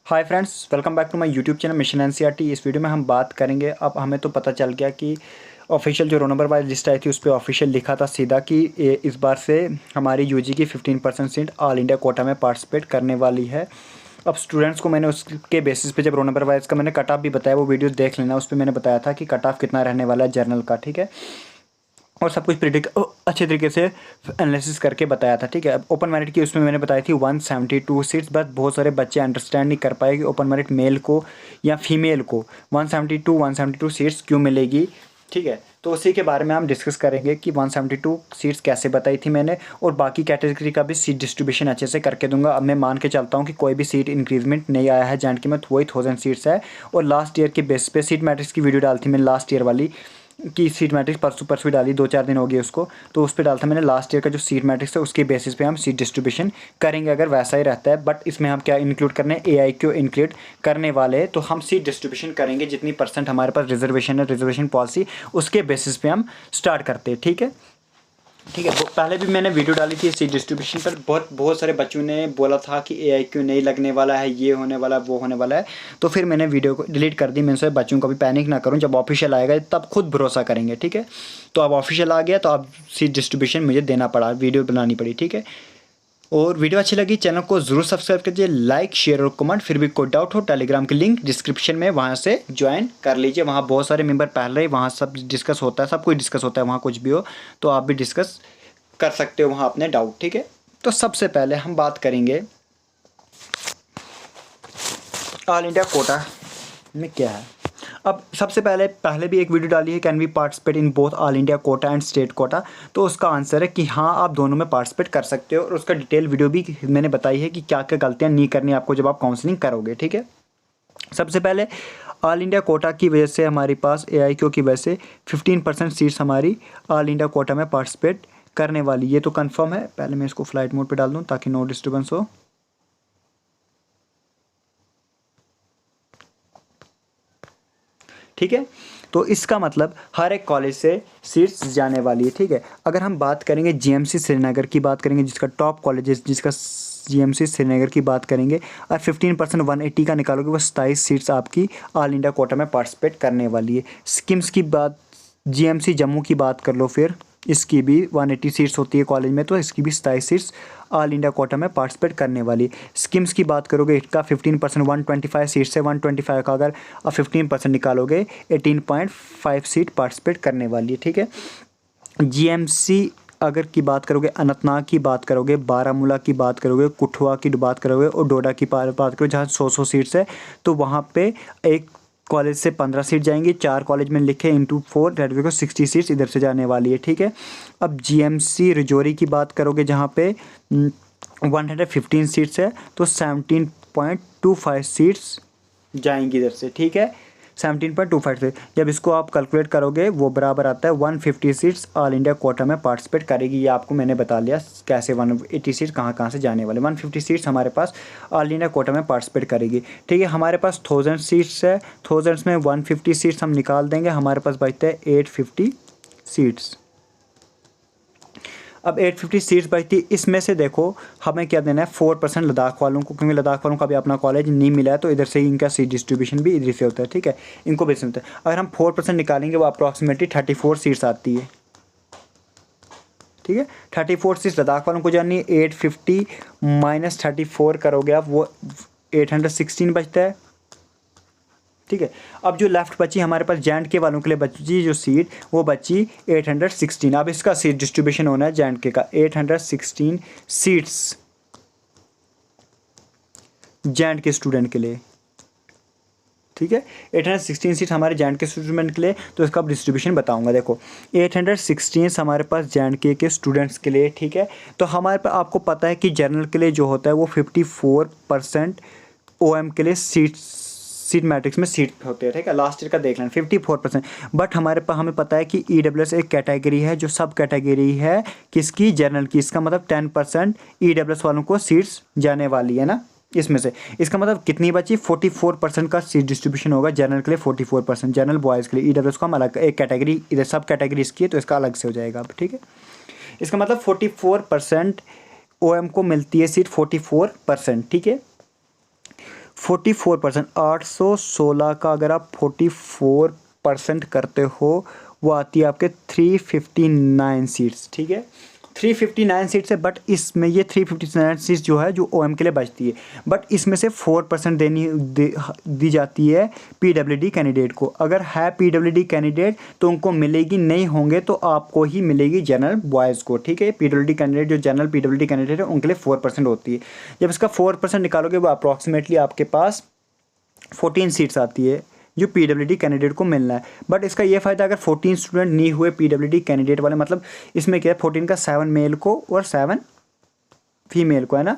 Hi friends, welcome back to my YouTube channel mission NCERT. इस video में हम बात करेंगे। अब हमें तो पता चल गया कि ऑफिशियल जो रोल नंबर वाइज लिस्ट आई थी उस पर ऑफिशियल लिखा था सीधा कि इस बार से हमारी यूजी की 15% सीट ऑल इंडिया कोटा में पार्टिसिपेट करने वाली है। अब स्टूडेंट्स को मैंने उसके बेसिस पे जब रोल नंबर वाइज का मैंने कट ऑफ भी बताया, वो वीडियो देख लेना। उस पर मैंने बताया था कि कट ऑफ कितना रहने वाला है जर्नल का, ठीक है, और सब कुछ प्रिडिक्ट अच्छे तरीके से एनालिसिस करके बताया था, ठीक है। अब ओपन मेरिट की उसमें मैंने बताई थी 172 सीट्स, बट बहुत सारे बच्चे अंडरस्टैंड नहीं कर पाए कि ओपन मेरिट मेल को या फीमेल को 172 सीट्स क्यों मिलेगी, ठीक है। तो उसी के बारे में हम डिस्कस करेंगे कि 172 सीट्स कैसे बताई थी मैंने, और बाकी कैटेगरी का भी सीट डिस्ट्रीब्यूशन अच्छे से करके दूंगा। अब मैं मान के चलता हूँ कि कोई भी सीट इंक्रीजमेंट नहीं आया है JNK में, तो वही 1000 सीट्स है। और लास्ट ईयर के बेस पे सीट मैट्रिक्स की वीडियो डाली थी मैंने लास्ट ईयर वाली की सीट मैट्रिक्स, परसों डाली, 2-4 दिन हो गए उसको, तो उस पर डाला था मैंने लास्ट ईयर का जो सीट मैट्रिक्स है उसके बेसिस पे हम सीट डिस्ट्रीब्यूशन करेंगे अगर वैसा ही रहता है। बट इसमें हम क्या इंक्लूड करने, AIQ इंक्लूड करने वाले हैं। तो हम सीट डिस्ट्रीब्यूशन करेंगे जितनी परसेंट हमारे पास रिजर्वेशन है, रिजर्वेशन पॉलिसी उसके बेसिस पे हम स्टार्ट करते हैं, ठीक है। ठीक है, पहले भी मैंने वीडियो डाली थी सीट डिस्ट्रीब्यूशन पर। बहुत सारे बच्चों ने बोला था कि AIQ नहीं लगने वाला है, ये होने वाला है, वो होने वाला है। तो फिर मैंने वीडियो को डिलीट कर दी। मैंने सोचा बच्चों को भी पैनिक ना करूं, जब ऑफिशियल आएगा तब खुद भरोसा करेंगे, ठीक है। तो अब ऑफिशियल आ गया तो अब सीट डिस्ट्रीब्यूशन मुझे देना पड़ा, वीडियो बनानी पड़ी, ठीक है। और वीडियो अच्छी लगी चैनल को ज़रूर सब्सक्राइब कीजिए, लाइक शेयर और कमेंट। फिर भी कोई डाउट हो टेलीग्राम की लिंक डिस्क्रिप्शन में, वहाँ से ज्वाइन कर लीजिए। वहाँ बहुत सारे मेंबर पहले ही, वहाँ सब डिस्कस होता है, सब कुछ डिस्कस होता है वहाँ, कुछ भी हो तो आप भी डिस्कस कर सकते हो वहाँ अपने डाउट, ठीक है। तो सबसे पहले हम बात करेंगे ऑल इंडिया कोटा में क्या है। अब सबसे पहले भी एक वीडियो डाली है, can we participate in both all India quota and state quota. तो उसका आंसर है कि हाँ, आप दोनों में पार्टिसिपेट कर सकते हो। और उसका डिटेल वीडियो भी मैंने बताई है कि क्या क्या गलतियाँ नहीं करनी आपको जब आप काउंसलिंग करोगे, ठीक है। सबसे पहले ऑल इंडिया कोटा की वजह से हमारे पास AIQ की वजह से 15% सीट्स हमारी ऑल इंडिया कोटा में पार्टिसिपेट करने वाली, ये तो कंफर्म है। पहले मैं इसको फ्लाइट मोड पे डाल दूं ताकि नो डिस्टर्बेंस हो, ठीक है। तो इसका मतलब हर एक कॉलेज से सीट्स जाने वाली है, ठीक है। अगर हम बात करेंगे GMC श्रीनगर की बात करेंगे, जिसका टॉप कॉलेज है, जिसका GMC श्रीनगर की बात करेंगे, और 15% 180 का निकालोगे, वो 27 सीट्स आपकी ऑल इंडिया कोटा में पार्टिसिपेट करने वाली है। स्किम्स की बात, GMC जम्मू की बात कर लो, फिर इसकी भी 180 सीट्स होती है कॉलेज में, तो इसकी भी 27 सीट्स ऑल इंडिया कोटा में पार्टिसिपेट करने वाली। स्किम्स की बात करोगे, इसका 15% 125 सीट्स है, 125 का अगर आप 15% निकालोगे 18.5 सीट पार्टिसिपेट करने वाली है, ठीक है। GMC अगर की बात करोगे, अनंतनाग की बात करोगे, बारामूला की बात करोगे, कुठुआ की बात करोगे और डोडा की बात करोगे, जहाँ 100 सीट्स है, तो वहाँ पे एक कॉलेज से 15 सीट जाएंगी। 4 कॉलेज में लिखे इंटू 4, डेट को 60 सीट्स इधर से जाने वाली है, ठीक है। अब GMC रजौरी की बात करोगे, जहाँ पे 115 सीट्स है, तो 17.25 सीट्स जाएंगी इधर से, ठीक है। 17.25 से जब इसको आप कैलकुलेट करोगे वो बराबर आता है 150 सीट्स ऑल इंडिया कोटा में पार्टिसिपेट करेगी। ये आपको मैंने बता लिया कैसे 180 सीट्स कहाँ से जाने वाले। 150 सीट्स हमारे पास ऑल इंडिया कोटा में पार्टिसिपेट करेगी, ठीक है। हमारे पास 1000 सीट्स है, 1000 में 150 सीट्स हम निकाल देंगे, हमारे पास बचते हैं 850 सीट्स। अब 850 सीट्स बचती, इसमें से देखो हमें क्या देना है, 4% लद्दाख वालों को, क्योंकि लद्दाख वालों को अभी अपना कॉलेज नहीं मिला है, तो इधर से ही इनका सीट डिस्ट्रीब्यूशन भी इधर से होता है, ठीक है। इनको भी होता है। अगर हम 4% निकालेंगे वो अप्रॉक्सीमेटली 34 सीट्स आती है, ठीक है। 34 सीट्स लद्दाख वालों को जानी है। 850 माइनस 34 करोगे आप, वो 816 बचता है, ठीक है। अब जो लेफ्ट बची हमारे पास JNK वालों के लिए बची जो सीट, वो बची 816। अब इसका सीट डिस्ट्रीब्यूशन होना है JNK का, 816 सीट्स JNK स्टूडेंट के लिए, ठीक है। 816 सीट हमारे JNK स्टूडेंट के लिए, तो इसका अब डिस्ट्रीब्यूशन बताऊंगा। देखो 816 हमारे पास JNK के स्टूडेंट्स के लिए, ठीक है। तो हमारे पास आपको पता है कि जनरल के लिए जो होता है वो 54% OM के लिए सीट मैट्रिक्स में सीट होते हैं, ठीक है। लास्ट ईयर का देख लेना 54%। बट हमारे पास हमें पता है कि EWS एक कैटेगरी है जो सब कैटेगरी है किसकी, जनरल की। इसका मतलब 10% EWS वालों को सीट्स जाने वाली है ना इसमें से। इसका मतलब कितनी बची, 44% का सीट डिस्ट्रीब्यूशन होगा जनरल के लिए, 44% जनरल बॉयज़ के लिए। EWS को हम अलग एक कैटेगरी, इधर सब कैटेगरी इसकी है तो इसका अलग से हो जाएगा अब, ठीक है। इसका मतलब 44% OM को मिलती है सीट, 44%, ठीक है। 44%, 816 का अगर आप 44% करते हो वो आती है आपके 359 सीट्स, ठीक है। 359 सीट्स है, बट इसमें ये 359 सीट्स जो है जो ओएम के लिए बचती है, बट इसमें से 4% दी जाती है पीडब्ल्यूडी कैंडिडेट को। अगर है पीडब्ल्यूडी कैंडिडेट तो उनको मिलेगी, नहीं होंगे तो आपको ही मिलेगी जनरल बॉयज़ को, ठीक है। पीडब्ल्यूडी कैंडिडेट जो जनरल पीडब्ल्यूडी कैंडिडेट है उनके लिए 4% होती है। जब इसका 4% निकालोगे वो अप्रॉक्सीमेटली आपके पास 14 सीट्स आती है जो पीडब्ल्यूडी कैंडिडेट को मिलना है। बट इसका ये फ़ायदा, अगर 14 स्टूडेंट नहीं हुए पीडब्ल्यूडी कैंडिडेट वाले, मतलब इसमें क्या है 14 का 7 मेल को और 7 फीमेल को, है ना।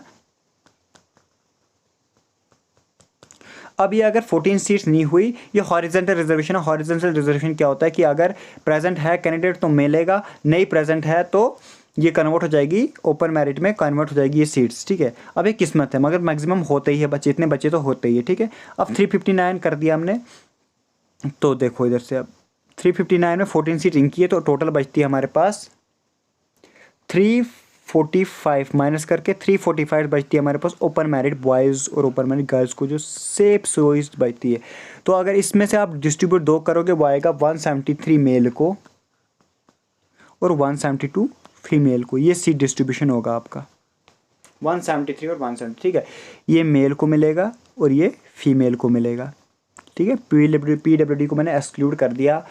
अब ये अगर 14 सीट्स नहीं हुई, ये हॉरिजॉन्टल रिजर्वेशन है। हॉरिजॉन्टल रिजर्वेशन क्या होता है कि अगर प्रेजेंट है कैंडिडेट तो मिलेगा, नहीं प्रेजेंट है तो ये कन्वर्ट हो जाएगी, ओपन मेरिट में कन्वर्ट हो जाएगी ये सीट्स, ठीक है। अब ये किस्मत है, मगर मैक्सिमम होते ही है बच्चे, इतने बच्चे तो होते ही है, ठीक है। अब 359 कर दिया हमने, तो देखो इधर से अब 359 में 14 सीट इनकी है तो टोटल बचती है हमारे पास 345, माइनस करके 345 बचती है हमारे पास ओपन मैरिट बॉयज़ और ओपन मैरिट गर्ल्स को जो सेफ चॉइस बचती है। तो अगर इसमें से आप डिस्ट्रीब्यूट 2 करोगे वो आएगा 173 मेल को और 172 फीमेल को। ये सीट डिस्ट्रीब्यूशन होगा आपका 173 और 170, ठीक है। ये मेल को मिलेगा और ये फीमेल को मिलेगा, ठीक है। पीडब्ल्यूडी को मैंने एक्सक्लूड कर दिया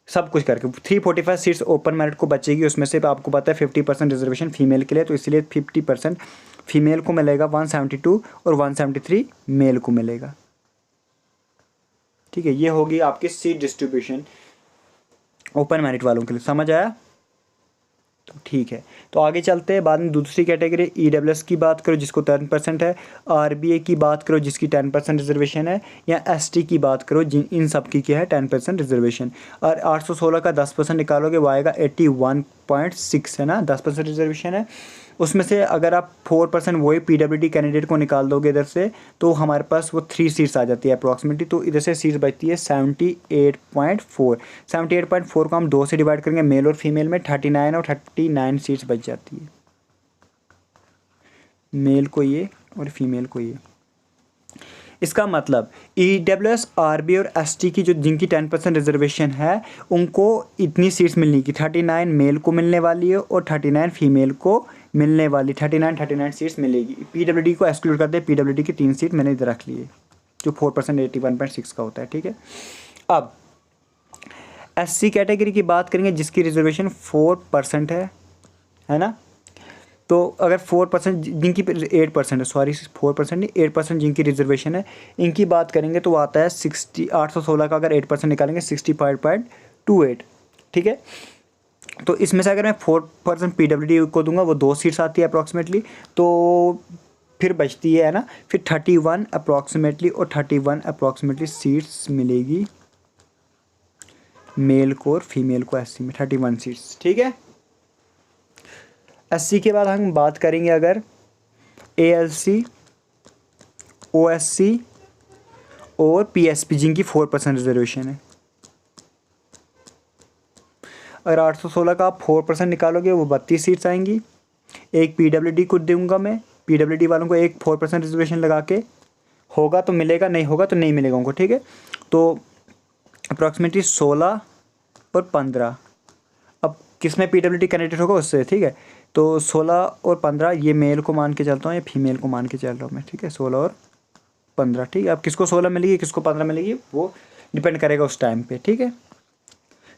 सब कुछ करके। 345 सीट्स ओपन मेरिट को बचेगी, उसमें से आपको पता है 50% रिजर्वेशन फीमेल के लिए, तो इसलिए 50% फीमेल को मिलेगा 172 और 173 मेल को मिलेगा, ठीक है। ये होगी आपकी सीट डिस्ट्रीब्यूशन ओपन मेरिट वालों के लिए, समझ आया। तो ठीक है, तो आगे चलते हैं। बाद में दूसरी कैटेगरी ईडब्ल्यूएस की बात करो जिसको 10% है, आरबीए की बात करो जिसकी 10% रिजर्वेशन है, या एसटी की बात करो जिन इन सब की क्या है 10% रिजर्वेशन। और 816 का 10% निकालोगे वो आएगा 81.6, है ना, 10% रिजर्वेशन है। उसमें से अगर आप 4% वही पीडब्ल्यूडी कैंडिडेट को निकाल दोगे इधर से तो हमारे पास वो 3 सीट्स आ जाती है अप्रॉक्सीमेटली। तो इधर से सीट्स बचती है 78.4। 78.4 को हम 2 से डिवाइड करेंगे मेल और फीमेल में, 39 और 39 सीट्स बच जाती है, मेल को ये और फीमेल को ये। इसका मतलब ईडब्ल्यूएस, आरबी और एसटी की जो जिनकी 10% रिजर्वेशन है उनको इतनी सीट्स मिलनी की 39 मेल को मिलने वाली है और 39 फीमेल को मिलने वाली, 39 सीट्स मिलेगी। पीडब्ल्यूडी को एक्सक्लूड कर दे, पीडब्ल्यूडी की 3 सीट मैंने इधर रख ली है जो 4% 81.6 का होता है, ठीक है। अब एससी कैटेगरी की बात करेंगे जिसकी रिजर्वेशन 4% है ना। तो अगर 4% जिनकी 8% है, सॉरी 4% नहीं 8% जिनकी रिजर्वेशन है, इनकी बात करेंगे तो आता है 816 का अगर 8% निकालेंगे 65.28, ठीक है। तो इसमें से अगर मैं 4% पीडब्ल्यूडी को दूंगा वो 2 सीट्स आती है अप्रॉक्सीमेटली, तो फिर बचती है ना, फिर 31 अप्रॉक्सीमेटली और 31 अप्रॉक्सीमेटली सीट्स मिलेगी मेल को और फीमेल को एससी में 31 सीट्स, ठीक है। एससी के बाद हम बात करेंगे अगर एएलसी, ओएससी और पीएसपी जिनकी 4% रिजर्वेशन है। अगर 816 का आप 4% निकालोगे वो 32 सीट्स आएंगी। एक पीडब्ल्यूडी को दूंगा मैं, पीडब्ल्यूडी वालों को एक 4% रिजर्वेशन लगा के, होगा तो मिलेगा, नहीं होगा तो नहीं मिलेगा उनको, ठीक है। तो अप्रॉक्सीमेटली 16 और 15, अब किसमें पीडब्ल्यूडी कैंडिडेट होगा उससे, ठीक है। तो 16 और 15 ये मेल को मान के चलता हूँ या फीमेल को मान के चल रहा हूँ मैं, ठीक है। 16 और 15, ठीक है। अब किसको 16 मिलेगी किसको 15 मिलेगी वो डिपेंड करेगा उस टाइम पे, ठीक है।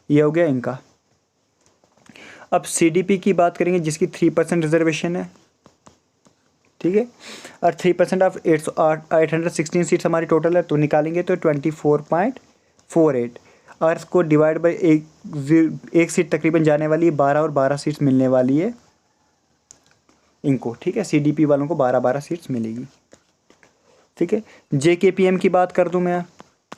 ये हो गया इनका। अब सीडीपी की बात करेंगे जिसकी 3% रिजर्वेशन है, ठीक है। और 3% ऑफ 816 सीट्स हमारी टोटल है, तो निकालेंगे तो 24.48 और इसको डिवाइड बाई एक सीट तकरीबन जाने वाली है, 12 और 12 सीट्स मिलने वाली है इनको, ठीक है। सीडीपी वालों को 12 सीट्स मिलेगी, ठीक है। जेकेपीएम की बात कर दूं मैं,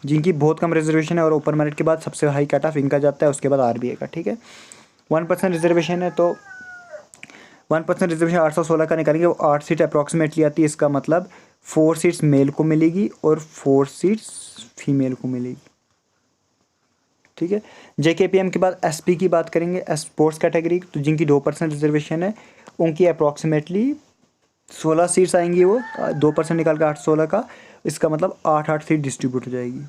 जिनकी बहुत कम रिजर्वेशन है और ओपन मेरिट के बाद सबसे हाई कट ऑफ इनका जाता है, उसके बाद आरबीए का, ठीक है। 1% रिजर्वेशन है तो 1% रिजर्वेशन 816 का निकालेंगे वो 8 सीट अप्रॉक्सीमेटली आती है। इसका मतलब 4 सीट्स मेल को मिलेगी और 4 सीट्स फीमेल को मिलेगी, ठीक है। जेकेपीएम के बाद एसपी की बात करेंगे, स्पोर्ट्स कैटेगरी, तो जिनकी 2% रिजर्वेशन है उनकी अप्रॉक्सीमेटली 16 सीट्स आएंगी, वो 2% निकाल के 8 16 का, इसका मतलब 8 सीट डिस्ट्रीब्यूट हो जाएगी,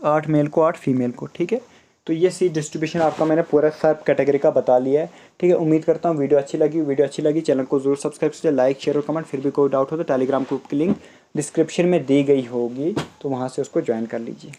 8 मेल को 8 फीमेल को। ठीक है, तो ये सीट डिस्ट्रीब्यूशन आपका मैंने पूरा सब कैटेगरी का बता लिया है। ठीक है, उम्मीद करता हूँ वीडियो अच्छी लगी चैनल को जरूर सब्सक्राइब कीजिए, लाइक शेयर और कमेंट। फिर भी कोई डाउट हो तो टेलीग्राम ग्रुप की लिंक डिस्क्रिप्शन में दी गई होगी, तो वहाँ से उसको ज्वाइन कर लीजिए।